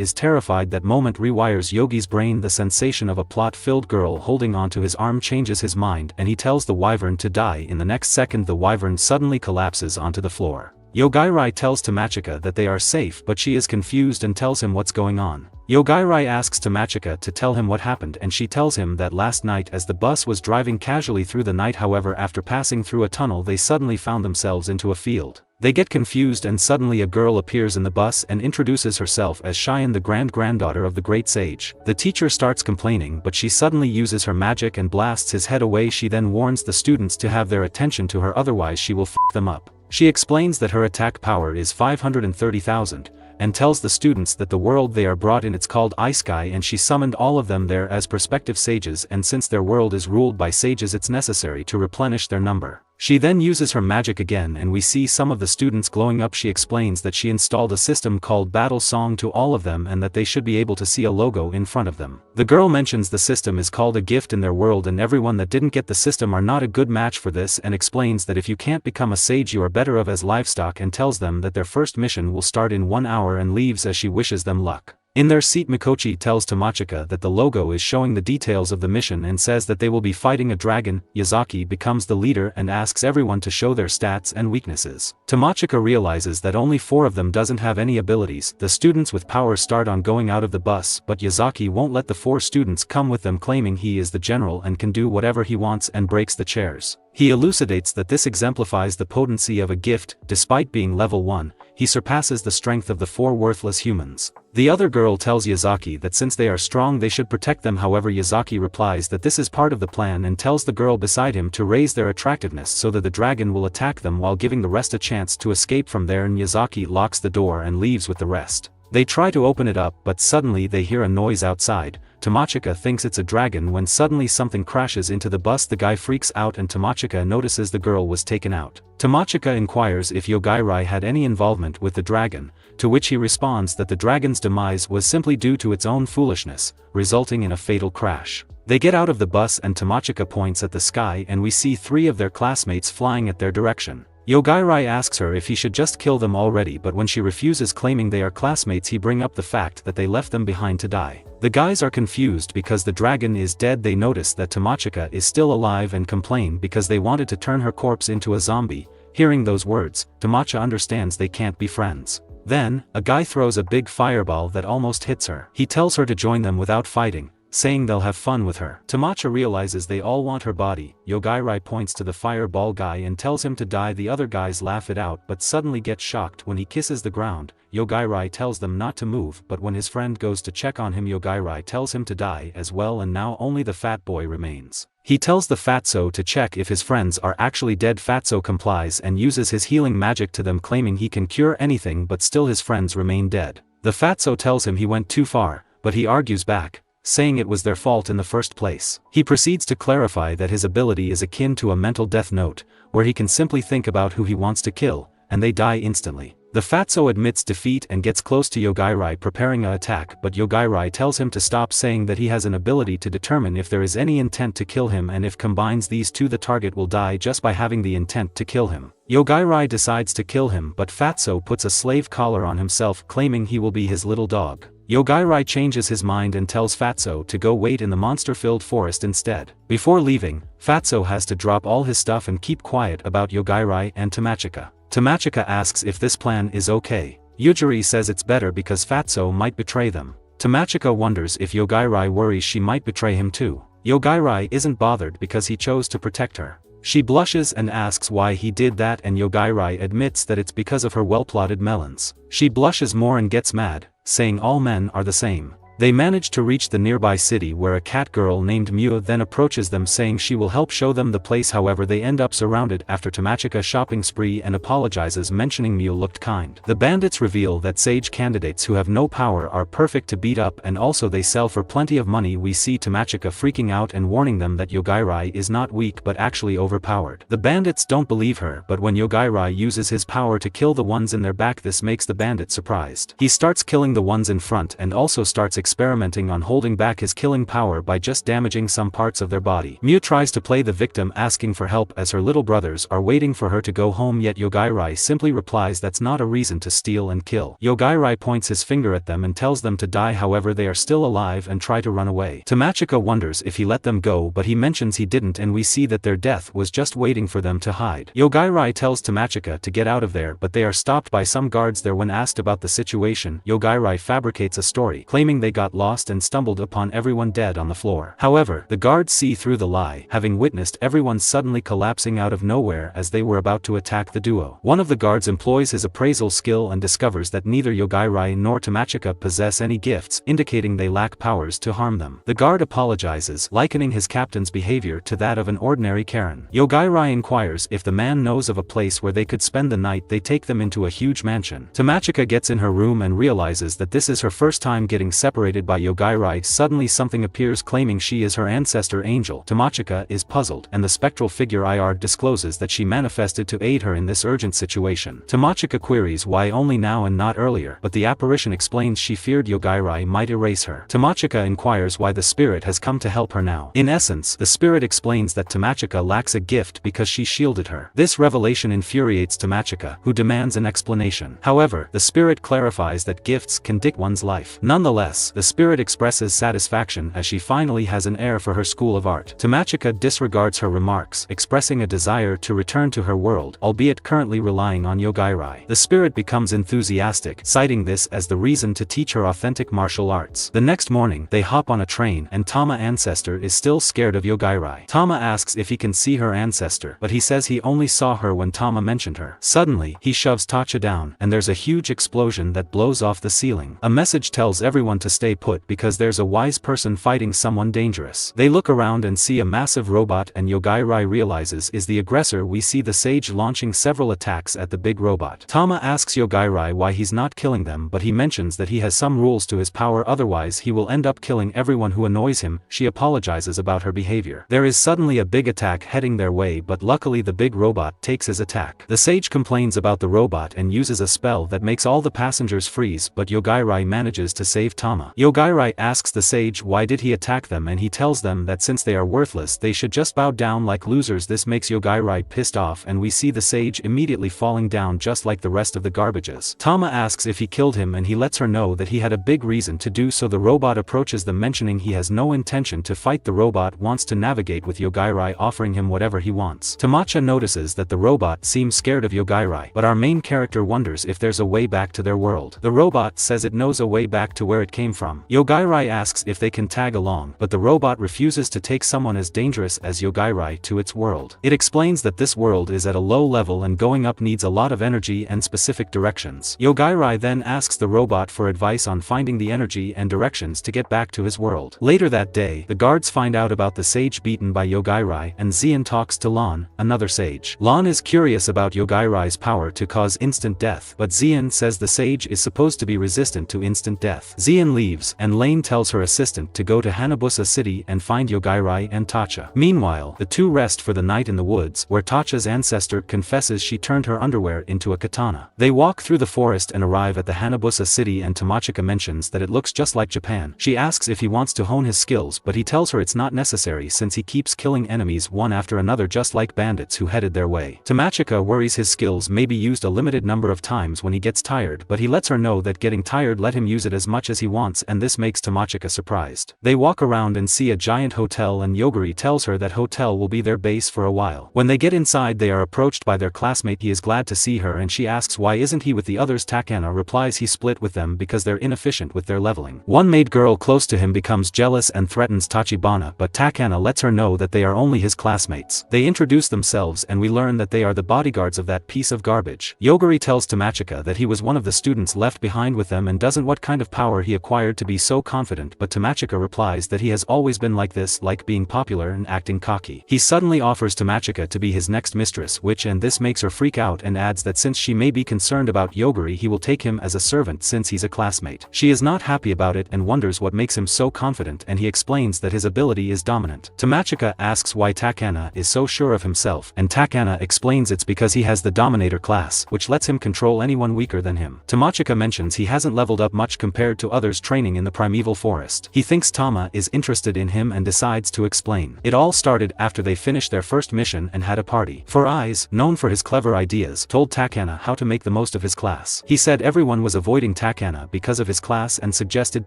is terrified that moment rewires Yogi's brain. The sensation of a plot-filled girl holding onto his arm changes his mind and he tells the wyvern to die. In the next second the wyvern suddenly collapses onto the floor. Yogai tells Tamachika that they are safe but she is confused and tells him what's going on. Yogai asks Tamachika to tell him what happened and she tells him that last night as the bus was driving casually through the night, however after passing through a tunnel they suddenly found themselves into a field. They get confused and suddenly a girl appears in the bus and introduces herself as Cheyenne, the granddaughter of the great sage. The teacher starts complaining but she suddenly uses her magic and blasts his head away. She then warns the students to have their attention to her, otherwise she will f them up. She explains that her attack power is 530,000, and tells the students that the world they are brought in it's called isekai and she summoned all of them there as prospective sages, and since their world is ruled by sages it's necessary to replenish their number. She then uses her magic again and we see some of the students glowing up. She explains that she installed a system called Battle Song to all of them and that they should be able to see a logo in front of them. The girl mentions the system is called a gift in their world and everyone that didn't get the system are not a good match for this, and explains that if you can't become a sage you are better off as livestock, and tells them that their first mission will start in 1 hour and leaves as she wishes them luck. In their seat Mikochi tells Tamachika that the logo is showing the details of the mission and says that they will be fighting a dragon. Yazaki becomes the leader and asks everyone to show their stats and weaknesses. Tamachika realizes that only 4 of them doesn't have any abilities. The students with power start on going out of the bus but Yazaki won't let the 4 students come with them, claiming he is the general and can do whatever he wants, and breaks the chairs. He elucidates that this exemplifies the potency of a gift. Despite being level 1, he surpasses the strength of the 4 worthless humans. The other girl tells Yazaki that since they are strong they should protect them, however Yazaki replies that this is part of the plan and tells the girl beside him to raise their attractiveness so that the dragon will attack them while giving the rest a chance to escape from there, and Yazaki locks the door and leaves with the rest. They try to open it up but suddenly they hear a noise outside. Tamachika thinks it's a dragon when suddenly something crashes into the bus. The guy freaks out and Tamachika notices the girl was taken out. Tamachika inquires if Yogai had any involvement with the dragon, to which he responds that the dragon's demise was simply due to its own foolishness, resulting in a fatal crash. They get out of the bus and Tamachika points at the sky and we see 3 of their classmates flying at their direction. Yogai asks her if he should just kill them already, but when she refuses, claiming they are classmates, he brings up the fact that they left them behind to die. The guys are confused because the dragon is dead. They notice that Tamachika is still alive and complain because they wanted to turn her corpse into a zombie. Hearing those words, Tamacha understands they can't be friends. Then, a guy throws a big fireball that almost hits her. He tells her to join them without fighting, saying they'll have fun with her. Tamacha realizes they all want her body. Yogai points to the fireball guy and tells him to die. The other guys laugh it out but suddenly get shocked when he kisses the ground. Yogai tells them not to move, but when his friend goes to check on him Yogai tells him to die as well, and now only the fat boy remains. He tells the fatso to check if his friends are actually dead. Fatso complies and uses his healing magic to them, claiming he can cure anything, but still his friends remain dead. The fatso tells him he went too far, but he argues back, saying it was their fault in the first place. He proceeds to clarify that his ability is akin to a mental death note, where he can simply think about who he wants to kill, and they die instantly. The fatso admits defeat and gets close to Yogai preparing an attack, but Yogai tells him to stop, saying that he has an ability to determine if there is any intent to kill him, and if combines these 2 the target will die just by having the intent to kill him. Yogai decides to kill him but fatso puts a slave collar on himself, claiming he will be his little dog. Yogai changes his mind and tells Fatso to go wait in the monster-filled forest instead. Before leaving, Fatso has to drop all his stuff and keep quiet about Yogai and Tamachika. Tamachika asks if this plan is okay. Yujiri says it's better because Fatso might betray them. Tamachika wonders if Yogai worries she might betray him too. Yogai isn't bothered because he chose to protect her. She blushes and asks why he did that, and Yogai admits that it's because of her well-plotted melons. She blushes more and gets mad, saying all men are the same. They manage to reach the nearby city where a cat girl named Mew then approaches them, saying she will help show them the place. However, they end up surrounded after Tamachika shopping spree and apologizes, mentioning Mew looked kind. The bandits reveal that sage candidates who have no power are perfect to beat up, and also they sell for plenty of money. We see Tamachika freaking out and warning them that Yogai is not weak but actually overpowered. The bandits don't believe her, but when Yogai uses his power to kill the ones in their back, this makes the bandit surprised. He starts killing the ones in front and also starts experimenting on holding back his killing power by just damaging some parts of their body. Miu tries to play the victim, asking for help as her little brothers are waiting for her to go home, yet Yogairai simply replies that's not a reason to steal and kill. Yogairai points his finger at them and tells them to die, however they are still alive and try to run away. Tamachika wonders if he let them go, but he mentions he didn't, and we see that their death was just waiting for them to hide. Yogairai tells Tamachika to get out of there, but they are stopped by some guards there. When asked about the situation, Yogairai fabricates a story, claiming they got lost and stumbled upon everyone dead on the floor. However, the guards see through the lie, having witnessed everyone suddenly collapsing out of nowhere as they were about to attack the duo. One of the guards employs his appraisal skill and discovers that neither Yogairai nor Tamachika possess any gifts, indicating they lack powers to harm them. The guard apologizes, likening his captain's behavior to that of an ordinary Karen. Yogairai inquires if the man knows of a place where they could spend the night. They take them into a huge mansion. Tamachika gets in her room and realizes that this is her first time getting separated by Yogairai. Suddenly something appears claiming she is her ancestor angel. Tamachika is puzzled, and the spectral figure Ir discloses that she manifested to aid her in this urgent situation. Tamachika queries why only now and not earlier, but the apparition explains she feared Yogairai might erase her. Tamachika inquires why the spirit has come to help her now. In essence, the spirit explains that Tamachika lacks a gift because she shielded her. This revelation infuriates Tamachika, who demands an explanation. However, the spirit clarifies that gifts can dictate one's life. Nonetheless, the spirit expresses satisfaction as she finally has an heir for her school of art. Tamachika disregards her remarks, expressing a desire to return to her world, albeit currently relying on Yogairai. The spirit becomes enthusiastic, citing this as the reason to teach her authentic martial arts. The next morning, they hop on a train, and Tama ancestor is still scared of Yogairai. Tama asks if he can see her ancestor, but he says he only saw her when Tama mentioned her. Suddenly, he shoves Tacha down, and there's a huge explosion that blows off the ceiling. A message tells everyone to stay put because there's a wise person fighting someone dangerous. They look around and see a massive robot, and Yogairai realizes is the aggressor. We see the sage launching several attacks at the big robot. Tama asks Yogairai why he's not killing them, but he mentions that he has some rules to his power, otherwise he will end up killing everyone who annoys him. She apologizes about her behavior. There is suddenly a big attack heading their way, but luckily the big robot takes his attack. The sage complains about the robot and uses a spell that makes all the passengers freeze, but Yogairai manages to save Tama. Yogairai asks the sage why did he attack them, and he tells them that since they are worthless they should just bow down like losers. This makes Yogairai pissed off, and we see the sage immediately falling down just like the rest of the garbages. Tama asks if he killed him, and he lets her know that he had a big reason to do so. The robot approaches them, mentioning he has no intention to fight. The robot wants to navigate with Yogairai, offering him whatever he wants. Tamacha notices that the robot seems scared of Yogairai, but our main character wonders if there's a way back to their world. The robot says it knows a way back to where it came from. Yogairai asks if they can tag along, but the robot refuses to take someone as dangerous as Yogairai to its world. It explains that this world is at a low level and going up needs a lot of energy and specific directions. Yogairai then asks the robot for advice on finding the energy and directions to get back to his world. Later that day, the guards find out about the sage beaten by Yogairai, and Xian talks to Lan, another sage. Lan is curious about Yogairai's power to cause instant death, but Xian says the sage is supposed to be resistant to instant death. Xian leaves, and Lane tells her assistant to go to Hanabusa City and find Yogairai and Tacha. Meanwhile, the two rest for the night in the woods, where Tacha's ancestor confesses she turned her underwear into a katana. They walk through the forest and arrive at the Hanabusa City, and Tamachika mentions that it looks just like Japan. She asks if he wants to hone his skills, but he tells her it's not necessary since he keeps killing enemies one after another just like bandits who headed their way. Tamachika worries his skills may be used a limited number of times when he gets tired, but he lets her know that getting tired let him use it as much as he wants, and this makes Tamachika surprised. They walk around and see a giant hotel, and Yoguri tells her that hotel will be their base for a while. When they get inside, they are approached by their classmate. He is glad to see her, and she asks why isn't he with the others. Takana replies he split with them because they're inefficient with their leveling. One maid girl close to him becomes jealous and threatens Tachibana, but Takana lets her know that they are only his classmates. They introduce themselves, and we learn that they are the bodyguards of that piece of garbage. Yoguri tells Tamachika that he was one of the students left behind with them and doesn't what kind of power he acquired to be so confident, but Tamachika replies that he has always been like this, like being popular and acting cocky. He suddenly offers Tamachika to be his next mistress, and this makes her freak out, and adds that since she may be concerned about Yoguri, he will take him as a servant since he's a classmate. She is not happy about it and wonders what makes him so confident, and he explains that his ability is dominant. Tamachika asks why Takana is so sure of himself, and Takana explains it's because he has the dominator class, which lets him control anyone weaker than him. Tamachika mentions he hasn't leveled up much compared to others trained training in the primeval forest. He thinks Tama is interested in him and decides to explain. It all started after they finished their first mission and had a party. Four Eyes, known for his clever ideas, told Takana how to make the most of his class. He said everyone was avoiding Takana because of his class and suggested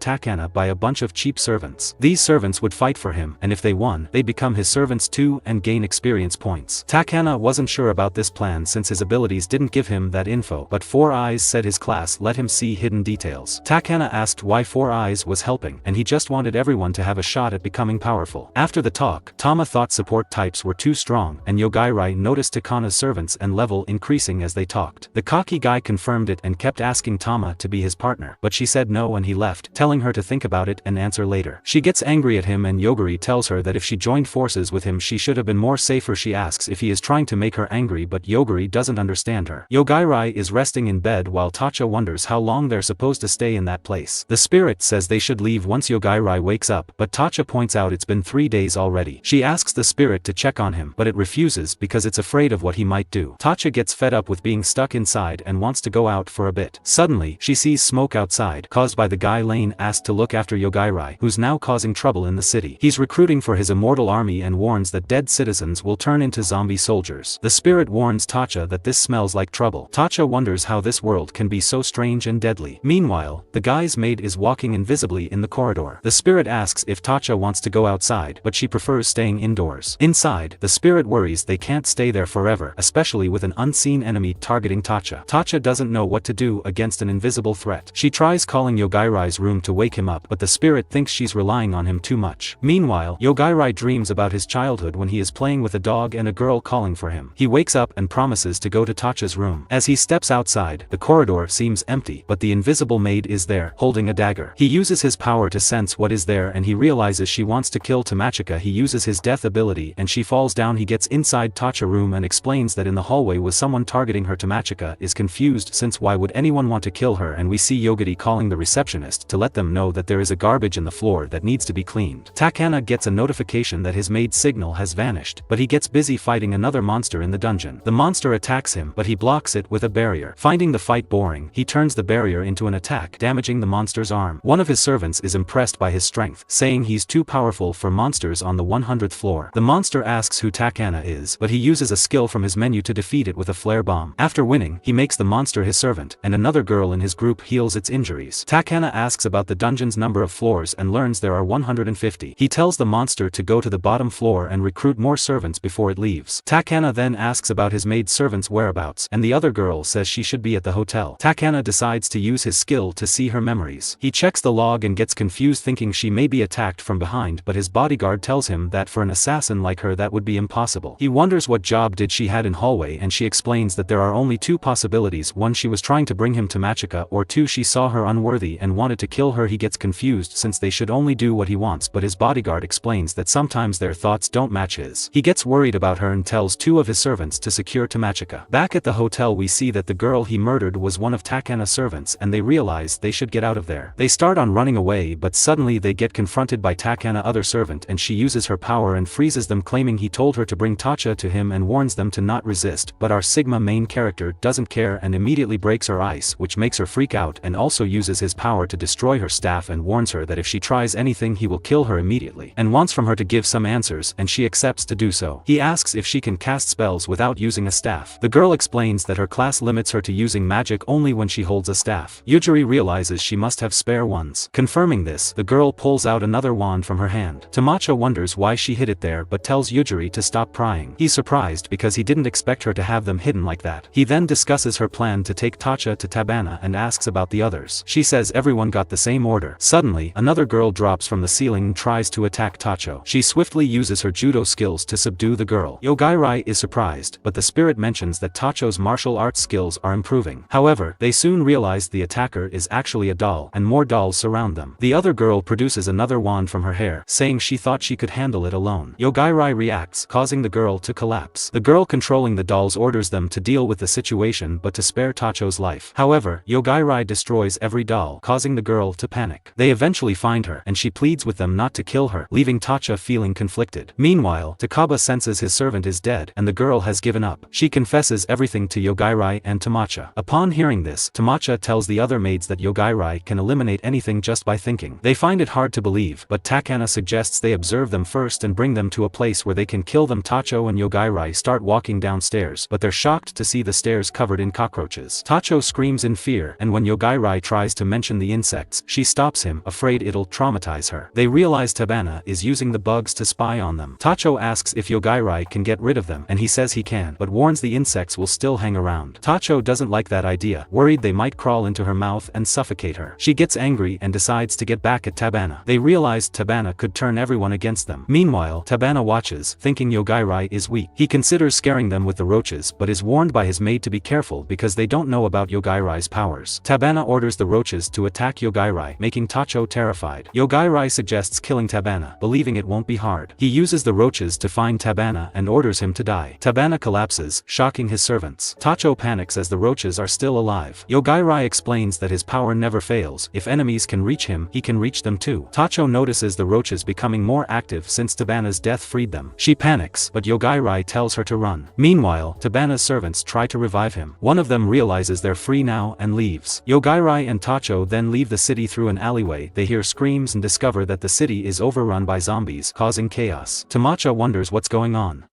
Takana buy a bunch of cheap servants. These servants would fight for him, and if they won, they'd become his servants too and gain experience points. Takana wasn't sure about this plan since his abilities didn't give him that info, but Four Eyes said his class let him see hidden details. Takana asked why Four Eyes was helping, and he just wanted everyone to have a shot at becoming powerful. After the talk, Tama thought support types were too strong, and Yogairai noticed Takana's servants and level increasing as they talked. The cocky guy confirmed it and kept asking Tama to be his partner, but she said no and he left, telling her to think about it and answer later. She gets angry at him and Yogari tells her that if she joined forces with him she should have been more safer. She asks if he is trying to make her angry, but Yogari doesn't understand her. Yogairai is resting in bed while Tacha wonders how long they're supposed to stay in that place. The spirit says they should leave once Yogairai wakes up, but Tacha points out it's been 3 days already. She asks the spirit to check on him, but it refuses because it's afraid of what he might do. Tacha gets fed up with being stuck inside and wants to go out for a bit. Suddenly, she sees smoke outside, caused by the guy Lane asked to look after Yogairai, who's now causing trouble in the city. He's recruiting for his immortal army and warns that dead citizens will turn into zombie soldiers. The spirit warns Tacha that this smells like trouble. Tacha wonders how this world can be so strange and deadly. Meanwhile, the guy's maid is walking invisibly in the corridor. The spirit asks if Tacha wants to go outside, but she prefers staying indoors. Inside, the spirit worries they can't stay there forever, especially with an unseen enemy targeting Tacha. Tacha doesn't know what to do against an invisible threat. She tries calling Yogairai's room to wake him up, but the spirit thinks she's relying on him too much. Meanwhile, Yogairai dreams about his childhood when he is playing with a dog and a girl calling for him. He wakes up and promises to go to Tacha's room. As he steps outside, the corridor seems empty, but the invisible maid is there, holding a dagger. He uses his power to sense what is there and he realizes she wants to kill Tamachika. He uses his death ability and she falls down. He gets inside Tacha's room and explains that in the hallway was someone targeting her. Tamachika is confused since why would anyone want to kill her, and we see Yogati calling the receptionist to let them know that there is a garbage in the floor that needs to be cleaned. Takana gets a notification that his maid's signal has vanished, but he gets busy fighting another monster in the dungeon. The monster attacks him, but he blocks it with a barrier. Finding the fight boring, he turns the barrier into an attack, damaging the monster's arm. One of his servants is impressed by his strength, saying he's too powerful for monsters on the 100th floor. The monster asks who Takana is, but he uses a skill from his menu to defeat it with a flare bomb. After winning, he makes the monster his servant, and another girl in his group heals its injuries. Takana asks about the dungeon's number of floors and learns there are 150. He tells the monster to go to the bottom floor and recruit more servants before it leaves. Takana then asks about his maid servant's whereabouts, and the other girl says she should be at the hotel. Takana decides to use his skill to see her memories. He checks the log and gets confused thinking she may be attacked from behind, but his bodyguard tells him that for an assassin like her that would be impossible. He wonders what job did she had in hallway, and she explains that there are only two possibilities: one, she was trying to bring him to Machika, or two, she saw her unworthy and wanted to kill her. He gets confused since they should only do what he wants, but his bodyguard explains that sometimes their thoughts don't match his. He gets worried about her and tells two of his servants to secure Tamachika. Back at the hotel we see that the girl he murdered was one of Takana's servants and they realize they should get out of there. They start on running away, but suddenly they get confronted by Takana's other servant and she uses her power and freezes them, claiming he told her to bring Tacha to him and warns them to not resist, but our Sigma main character doesn't care and immediately breaks her ice, which makes her freak out, and also uses his power to destroy her staff and warns her that if she tries anything he will kill her immediately, and wants from her to give some answers, and she accepts to do so. He asks if she can cast spells without using a staff. The girl explains that her class limits her to using magic only when she holds a staff. Yujiri realizes she must have spare ones. Confirming this, the girl pulls out another wand from her hand. Tamacha wonders why she hid it there but tells Yujiri to stop prying. He's surprised because he didn't expect her to have them hidden like that. He then discusses her plan to take Tacha to Tabana and asks about the others. She says everyone got the same order. Suddenly, another girl drops from the ceiling and tries to attack Tacho. She swiftly uses her judo skills to subdue the girl. Yogairai is surprised, but the spirit mentions that Tacho's martial arts skills are improving. However, they soon realize the attacker is actually a doll, and more dolls surround them. The other girl produces another wand from her hair, saying she thought she could handle it alone. Yogairai reacts, causing the girl to collapse. The girl controlling the dolls orders them to deal with the situation but to spare Tacho's life. However, Yogairai destroys every doll, causing the girl to panic. They eventually find her, and she pleads with them not to kill her, leaving Tacha feeling conflicted. Meanwhile, Takaba senses his servant is dead, and the girl has given up. She confesses everything to Yogairai and Tamacha. Upon hearing this, Tamacha tells the other maids that Yogairai can eliminate eliminate anything just by thinking. They find it hard to believe, but Takana suggests they observe them first and bring them to a place where they can kill them. Tacho and Yogairai start walking downstairs, but they're shocked to see the stairs covered in cockroaches. Tacho screams in fear, and when Yogairai tries to mention the insects, she stops him, afraid it'll traumatize her. They realize Tabana is using the bugs to spy on them. Tacho asks if Yogairai can get rid of them, and he says he can, but warns the insects will still hang around. Tacho doesn't like that idea, worried they might crawl into her mouth and suffocate her. She gets angry and decides to get back at Tabana. They realize Tabana could turn everyone against them. Meanwhile, Tabana watches, thinking Yogairai is weak. He considers scaring them with the roaches, but is warned by his maid to be careful because they don't know about Yogairai's powers. Tabana orders the roaches to attack Yogairai, making Tacho terrified. Yogairai suggests killing Tabana, believing it won't be hard. He uses the roaches to find Tabana and orders him to die. Tabana collapses, shocking his servants. Tacho panics as the roaches are still alive. Yogairai explains that his power never fails. If enemies can reach him, he can reach them too. Tacho notices the roaches becoming more active since Tabana's death freed them. She panics, but Yogairai tells her to run. Meanwhile, Tabana's servants try to revive him. One of them realizes they're free now and leaves. Yogairai and Tacho then leave the city through an alleyway. They hear screams and discover that the city is overrun by zombies, causing chaos. Tamacha wonders what's going on.